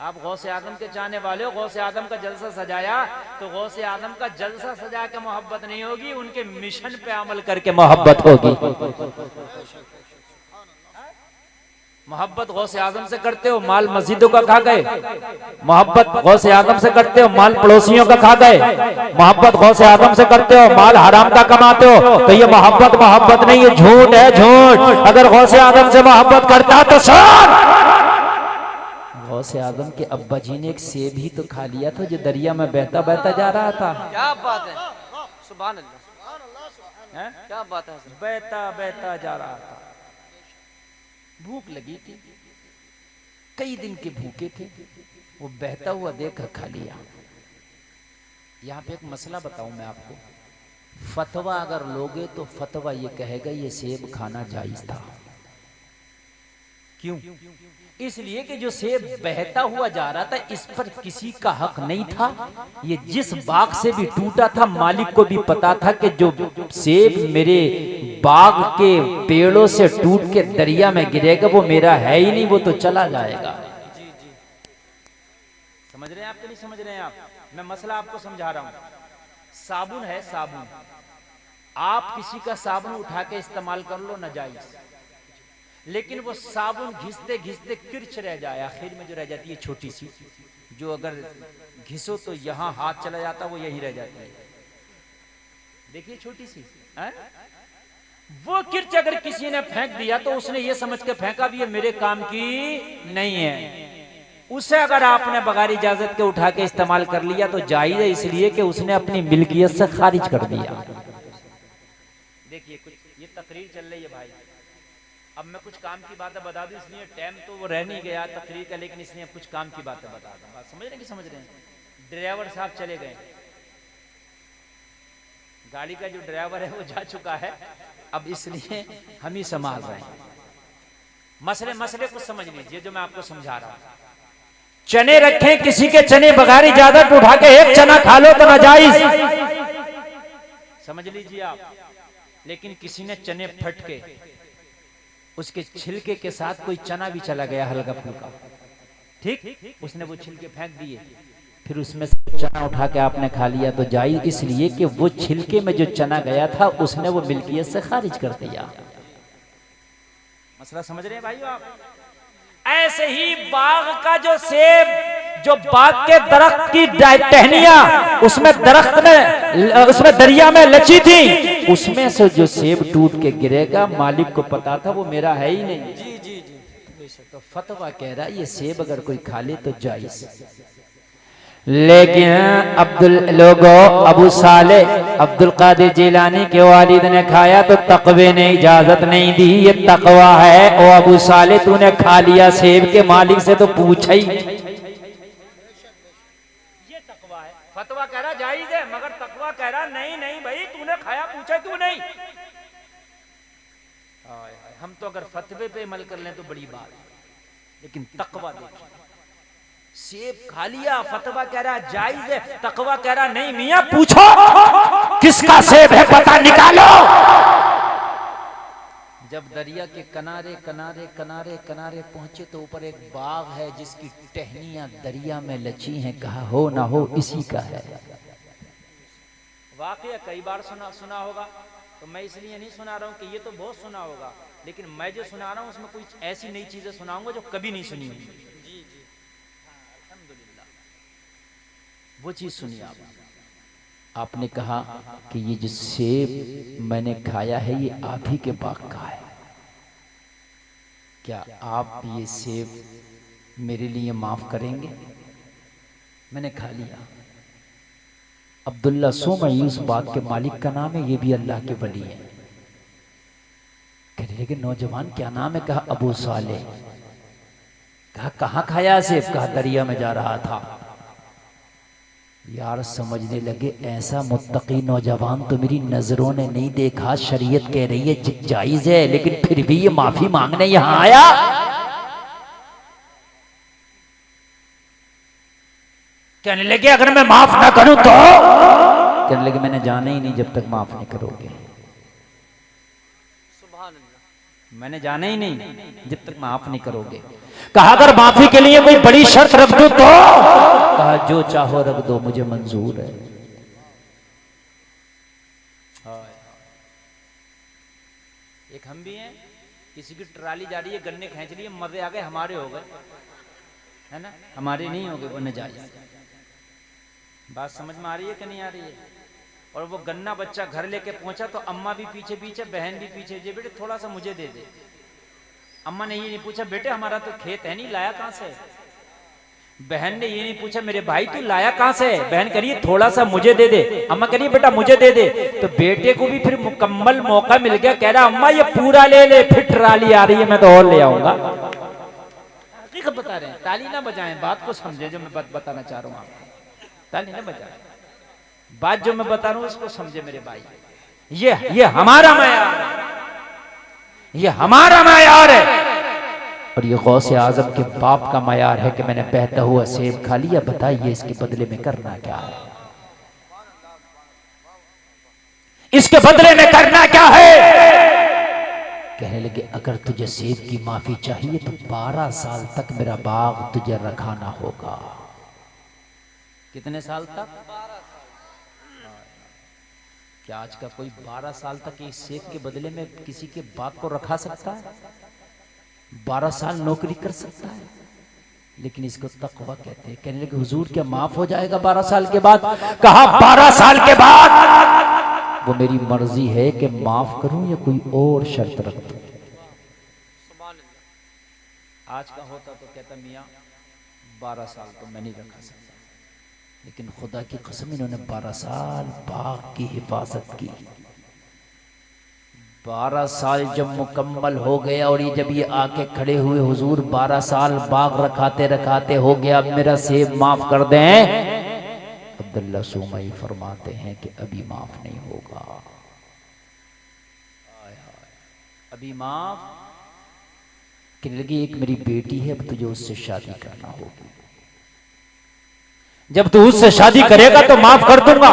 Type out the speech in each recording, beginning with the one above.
आप गौसे आदम के चाहने वाले हो, गौसे आदम का जलसा सजाया तो गौसे आदम का जलसा सजा के मोहब्बत नहीं होगी, उनके मिशन पे अमल करके मोहब्बत होगी। मोहब्बत गौसे आजम से करते हो, माल मस्जिदों का खा गए। मोहब्बत गौसे आजम से करते हो, माल पड़ोसियों का खा गए। मोहब्बत गौसे आजम से करते हो, माल हराम का कमाते हो। तो ये मोहब्बत नहीं, ये झूठ है, झूठ। अगर गौसे आजम से मोहब्बत करता तो सुन, गौसे आजम के अब्बा जी ने एक सेब ही तो खा लिया था जो दरिया में बहता बहता जा रहा था। क्या बात है, सुभान अल्लाह, क्या बात है। बहता बहता जा रहा था, भूख लगी थी, कई दिन के भूखे थे, वो बहता हुआ देखकर खा लिया। यहाँ पे एक मसला बताऊं मैं आपको, फतवा अगर लोगे तो फतवा ये कहेगा ये सेब खाना जायज था। क्यों? इसलिए कि जो सेब बहता हुआ जा रहा था इस पर किसी का हक नहीं था। ये जिस बाग से भी टूटा था मालिक को भी पता था कि जो सेब मेरे बाग के पेड़ों से टूट के दरिया में गिरेगा वो मेरा है ही नहीं, वो तो चला जाएगा। समझ रहे हैं आप कि नहीं समझ रहे हैं आप? मैं मसला आपको समझा रहा हूं। साबुन है, साबुन, आप किसी का साबुन उठा के इस्तेमाल कर लो नाजायज, लेकिन वो साबुन घिसते घिसते किरच रह जाए, आखिर में जो रह जाती है छोटी सी, जो अगर घिसो तो यहां हाथ चला जाता वो यही रह जाती है, देखिए छोटी सी है? वो किरच अगर किसी ने फेंक दिया तो उसने ये समझ के फेंका भी ये मेरे काम की नहीं है। उसे अगर आपने बगैर इजाजत के उठा के इस्तेमाल कर लिया तो जायज है, इसलिए कि उसने अपनी मिल्कियत से खारिज कर दिया। देखिए कुछ ये तकरीर चल रही है भाई, अब मैं कुछ काम की बातें बता दूं, इसलिए टाइम तो वो रह नहीं गया तकरीर का, लेकिन इसलिए कुछ काम की बातें बता दूं। बात समझ रहे हैं कि समझ रहे हैं? ड्राइवर साहब चले गए, गाड़ी का जो ड्राइवर है वो जा चुका है, अब इसलिए हम ही संभाल रहे हैं। मसले कुछ समझ लीजिए जो मैं आपको समझा रहा हूं। चने रखे, किसी के चने बगैर इजाजत उठा के एक चना खा लो तो नाजायज, समझ लीजिए आप। लेकिन किसी ने चने फट के उसके छिलके के साथ कोई चना भी चला गया हल्का फुल्का, ठीक, उसने वो छिलके फेंक दिए, फिर उसमें से चना उठा के आपने खा लिया तो जायज, इसलिए कि वो छिलके में जो चना गया था उसने वो मिल्कियत से खारिज कर दिया। मसला समझ रहे हैं भाइयों आप? ऐसे ही बाग का जो सेब, जो बाग के दरख्त की टहनियां उसमें दरख्त में, उसमें दरिया में लची थी, उसमें से जो सेब टूट के गिरेगा मालिक को पता था वो मेरा है ही नहीं। जी जी जी। तो फतवा कह रहा है ये सेब अगर कोई खा ले तो जायज। लेकिन अबू साले अब्दुल कादिर जिलानी के वालिद ने खाया तो तकवे ने इजाजत नहीं दी, ये तकवा है। ओ अबू साले तूने खा लिया सेब के मालिक से तो पूछा ही, ये तकवा है। फतवा कह रहा जायज है, मगर तकवा कह रहा नहीं नहीं भाई तूने खाया, पूछा क्यों नहीं? हम तो अगर फतवे पे अमल कर लें तो बड़ी बात, लेकिन तकवा देखिए, सेब खा लिया, फतवा कह रहा जायज है, तकवा कह रहा नहीं मियां पूछो किसका सेब है पता निकालो। जब दरिया के किनारे किनारे किनारे किनारे पहुंचे तो ऊपर एक बाग है जिसकी टहनियां दरिया में लची हैं, कहा हो ना हो इसी का है। वाकया कई बार सुना होगा, तो मैं इसलिए नहीं सुना रहा हूं कि ये तो बहुत सुना होगा, लेकिन मैं जो सुना रहा हूं उसमें कुछ ऐसी नई चीजें सुनाऊंगा जो कभी नहीं सुनी होगी। वो चीज सुनिए आपने कहा कि ये जो सेब मैंने खाया है ये आप ही के बाग का है, क्या आप ये सेब मेरे लिए माफ करेंगे? मैंने खा लिया। अब्दुल्ला सोमई उस बाग के मालिक का नाम है, ये भी अल्लाह के वली है। कहने लगे नौजवान क्या नाम है? कहा अबू साले। कहा कहाँ खाया सेब? कहा दरिया में जा रहा था। यार समझने लगे ऐसा मुत्तकी नौजवान तो मेरी नजरों ने नहीं देखा, शरीयत कह रही है जायज है, लेकिन फिर भी ये माफी मांगने यहां आया। कहने लगे अगर मैं माफ ना करूं तो? कहने लगे मैंने जाना ही नहीं जब तक माफ नहीं करोगे। मैंने जाना ही नहीं जब तक माफ नहीं करोगे। कहा अगर माफी के लिए कोई बड़ी शर्त रख दो तो, कहा जो चाहो रख दो मुझे मंजूर है। एक हम भी हैं, किसी की ट्राली जा रही है, गन्ने खींच लिए, मजे आ गए, हमारे हो गए, है ना, हमारे नहीं हो गए, वो नजायज। बात समझ में आ रही है कि नहीं आ रही है? और वो गन्ना बच्चा घर लेके पहुंचा तो अम्मा भी पीछे पीछे, बहन भी पीछे, जे बेटे थोड़ा सा मुझे दे दे। अम्मा ने ये नहीं पूछा बेटे हमारा तो खेत है नहीं, लाया कहां से? बहन ने ये नहीं पूछा मेरे भाई तू लाया कहां से? बहन कह रही है थोड़ा सा मुझे दे दे। अम्मा कह रही है बेटा मुझे दे दे। तो बेटे को भी फिर मुकम्मल मौका मिल गया, कह रहा अम्मा ये पूरा ले ले, फिर ट्राली आ रही है मैं तो और ले आऊंगा। हकीकत बता रहे हैं, ताली ना बजाएं, बात को समझे जो मैं बताना चाह रहा हूं आपको। ताली ना बजाएं, बात जो मैं बता रहा हूं उसको समझे मेरे भाई। ये हमारा मयार है, ये हमारा मयार है। और ये गौसे आजम के बाप का मयार है कि मैंने बहता हुआ सेब खा लिया, बताइए इसके बदले में करना क्या है? इसके बदले में करना क्या है? कहने लगे अगर तुझे सेब की माफी चाहिए तो 12 साल तक मेरा बाग तुझे रखाना होगा। कितने साल तक? क्या आज का कोई 12 साल तक इस सेब के बदले में किसी के बाग को रखा सकता है? 12 साल नौकरी कर सकता है? लेकिन इसको तकवा कहते हैं। कहने लगे हुजूर क्या माफ हो जाएगा 12 साल के बाद? कहा 12 साल के बाद वो मेरी मर्जी है कि माफ करूं या कोई और शर्त रख दूं। आज का होता तो कहता मियां 12 साल तो मैं नहीं रखा सकता, लेकिन खुदा की कसम इन्होंने 12 साल बाग की हिफाजत की। 12 साल जब मुकम्मल हो गया और ये जब ये आके खड़े हुए हुजूर 12 साल बाग रखाते रखाते हो गया, अब मेरा सेब माफ कर दें। अब्दुल्ला सुमई फरमाते हैं कि अभी माफ नहीं होगा, अभी माफ। कहने लगी एक मेरी बेटी है, अब तुझे उससे शादी करना होगी, जब तू उससे शादी करेगा तो माफ कर दूंगा।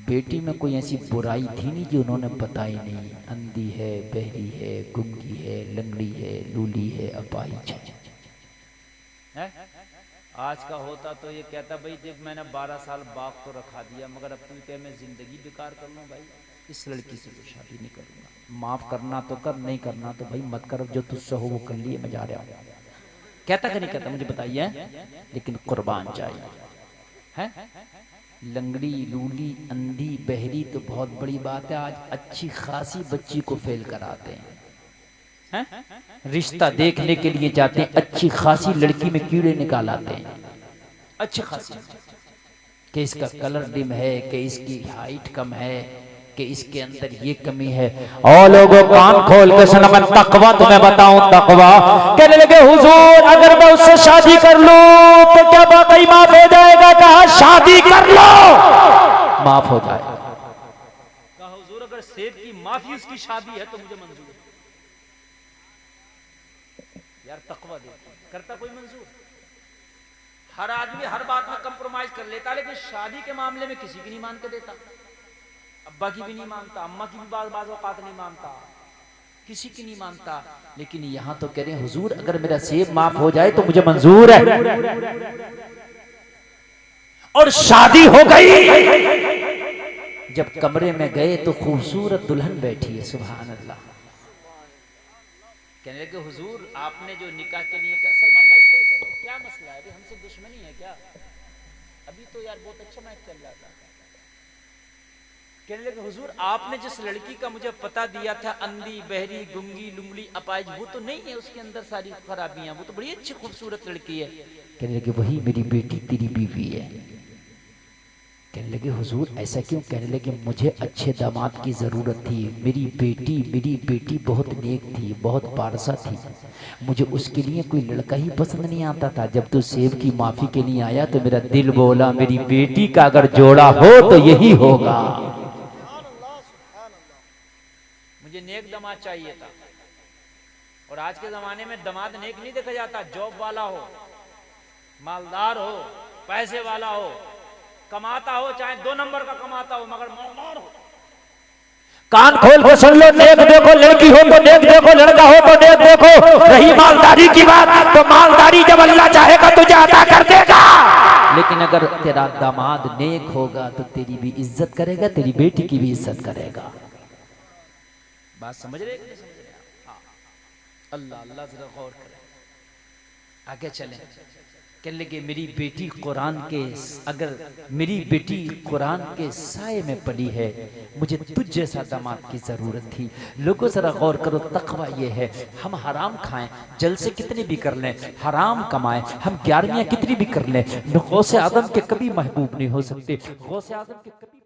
बेटी में कोई ऐसी बुराई थी नहीं जो उन्होंने बताई नहीं। अंधी है, बहरी है, गुंगी है, लंगड़ी है, लूली है, अपाहिज है। आज का होता तो ये कहता भाई जब मैंने 12 साल बाप को रखा दिया, मगर अब तू कहे मैं जिंदगी बेकार कर लूं, भाई इस लड़की से तो शादी नहीं करूंगा। माफ करना तो कर, नहीं करना तो भाई मत कर, जो तुझसे हो वो कर लिए, मैं जा रहा हूं। कहता कि नहीं कहता मुझे बताइए, लेकिन कुर्बान चाहिए है। लंगड़ी, लूली, अंधी, बहरी तो बहुत बड़ी बात है, आज अच्छी खासी बच्ची को फेल कराते हैं, रिश्ता देखने के लिए जाते हैं, अच्छी खासी लड़की में कीड़े निकाल आते हैं, अच्छी खासी, कि इसका कलर डिम है, कि इसकी हाइट कम है, कि इसके अंदर ये कमी है। और लोगों कान खोल के सुनो, मैं तकवा तुम्हें बताऊं, तकवा। कहने लगे हुजूर अगर मैं उससे शादी कर लूं तो क्या वाकई माफ हो जाएगा? कहा शादी कर लो माफ हो जाएगा। कहा हुजूर अगर सेब की माफी उसकी शादी है तो मुझे मंजूर है। यार तकवा दे, करता कोई मंजूर? हर आदमी हर बात में कंप्रोमाइज कर लेता, लेकिन शादी के मामले में किसी की नहीं मान के देता। अब्बा की भी नहीं मानता, अम्मा की भी बाज औकात नहीं मानता, किसी की नहीं मानता। लेकिन यहां तो कह रहे हैं हुजूर अगर मेरा सेब माफ हो जाए तो मुझे मंजूर है। और शादी हो गई। जब कमरे में गए तो खूबसूरत दुल्हन बैठी है, सुभान अल्लाह। कहने लगे हुजूर आपने जो निकाह के लिए कहा, सलमान भाई सही करो, क्या मसला है? अभी हमसे दुश्मनी है क्या? अभी तो यार बहुत अच्छा मैच चल रहा था। कहने लगे हुजूर आपने जिस लड़की का मुझे पता दिया था, अंधी, बहरी, गुंगी, लुंगड़ी, अपाहिज, वो तो नहीं है, उसके अंदर सारी खराबियां, वो तो बड़ी अच्छी खूबसूरत लड़की है। कहने लगे वही मेरी बेटी तेरी बीवी है। कहने लगे हुजूर ऐसा क्यों? कहने लगे मुझे अच्छे दामाद की जरूरत थी, मेरी बेटी बहुत नेक थी, बहुत पारसा थी, मुझे उसके लिए कोई लड़का ही पसंद नहीं आता था। जब तू सेब की माफी के लिए आया तो मेरा दिल बोला मेरी बेटी का अगर जोड़ा हो तो यही होगा। मुझे नेक दामाद चाहिए था। और आज के जमाने में दामाद नेक नहीं देखा जाता, जॉब वाला हो, मालदार हो, पैसे वाला हो, कमाता हो, चाहे 2 नंबर का कमाता हो, मगर मालदार हो। कान खोल के सुन लो, नेक देखो, लड़की हो तो नेक देखो, लड़का हो तो नेक देखो। रही मालदारी की बात, तो मालदारी जब अल्लाह चाहेगा तुझे अता कर देगा। लेकिन अगर तेरा दामाद नेक होगा तो तेरी भी इज्जत करेगा, तेरी बेटी की भी इज्जत करेगा। बात समझ रहे? अल्लाह अल्लाह जरा गौर करें। आगे चलें। कहने लगे मेरी बेटी कुरान के, अगर मेरी बेटी कुरान के साए में पली है, मुझे तुझ जैसा दामाद की जरूरत थी। लोगों जरा गौर करो, तकवा ये है, हम हराम खाएं, जलसे कितने भी कर लें, हराम कमाएं, हम 11वियां कितनी भी कर लें, गौसे आदम के कभी महबूब नहीं हो सकते। गौसे आदम के कभी